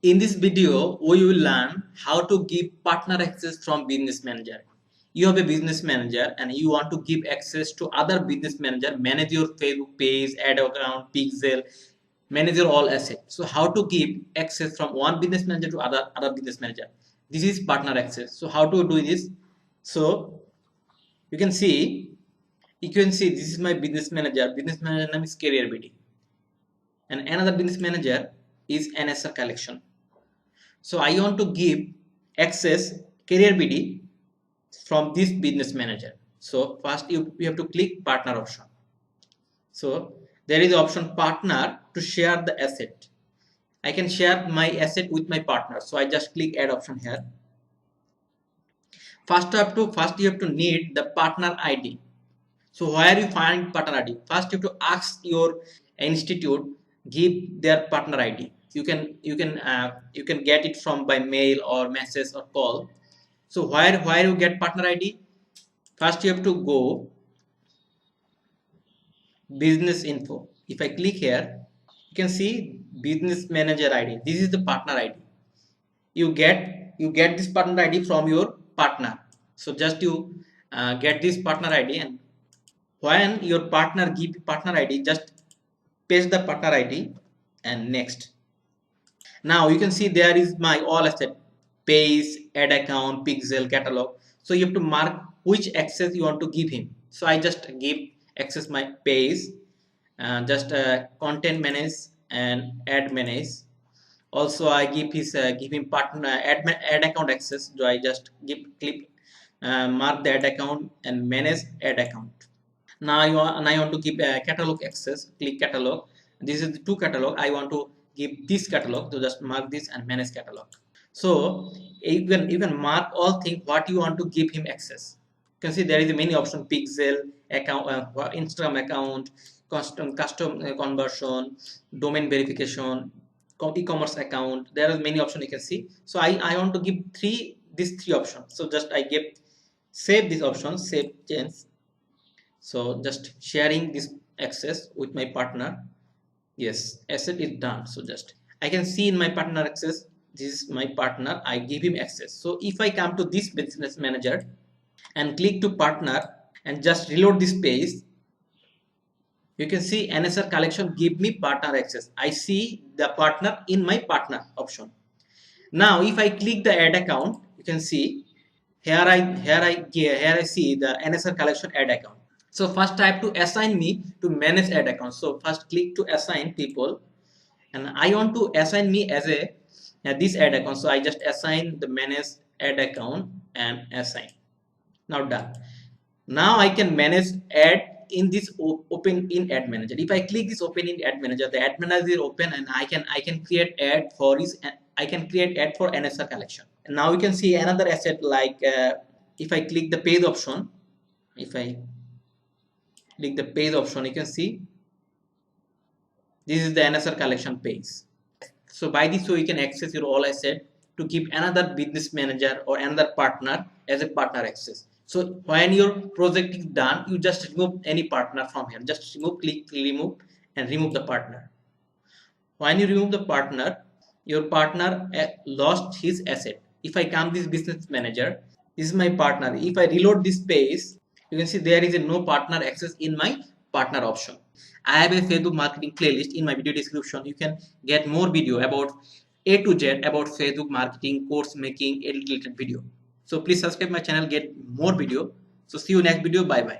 In this video, we will learn how to give partner access from business manager. You have a business manager and you want to give access to other business manager, manage your Facebook page, ad account, pixel, manage your all assets. So how to give access from one business manager to other business manager? This is partner access. So how to do this? So you can see, this is my business manager. Business manager name is Career BD, and another business manager is NSR collection. So I want to give access career BD from this business manager. So first you have to click partner option. So there is the option partner to share the asset. I can share my asset with my partner. So I just click add option here. First you have to need the partner ID. So where you find partner ID? First you have to ask your institute give their partner ID. You can get it from by mail or message or call. So where you get partner ID? First you have to go business info. If I click here, you can see business manager ID. This is the partner ID. You get this partner ID from your partner. So just you get this partner ID, and when your partner give partner ID, just paste the partner ID and next. Now you can see there is my all asset, page, ad account, pixel, catalog. So you have to mark which access you want to give him. So I just give access my page, just content manage and ad manage. Also I give him partner ad account access. So I just mark the ad account and manage ad account. Now I want to give catalog access. Click catalog. This is the two catalog. I want to give this catalog. So just mark this and manage catalog. So you can mark all things what you want to give him access. You can see there is a many option: pixel account, Instagram account, custom conversion, domain verification, e-commerce account. There are many options you can see. So I want to give these three options. So just I give save this option, save change. So just sharing this access with my partner. Yes, asset is done. So just I can see in my partner access, this is my partner, I give him access. So if I come to this business manager and click to partner and just reload this page, you can see NSR collection give me partner access. I see the partner in my partner option. Now if I click the ad account, you can see here I see the NSR collection ad account. So first I have to assign me to manage ad account. So first click to assign people, and I want to assign me as a this ad account. So I just assign the manage ad account and assign. Now done. Now I can manage ad in this open in ad manager. If I click this open in ad manager, the ad manager is open, and I can create ad for his, I can create ad for NSR collection. And now you can see another asset like if I click the page option, if I click the page option, you can see this is the NSR collection page. So by this way you can access your all asset to give another business manager or another partner as a partner access. So when your project is done, you just remove any partner from here. Just click remove and remove the partner. When you remove the partner, your partner lost his asset. If I come this business manager, this is my partner. If I reload this page, you can see there is a no partner access in my partner option. I have a Facebook marketing playlist in my video description. You can get more video about A to Z about Facebook marketing, course making, related video. So please subscribe my channel, get more video. So see you next video. Bye bye.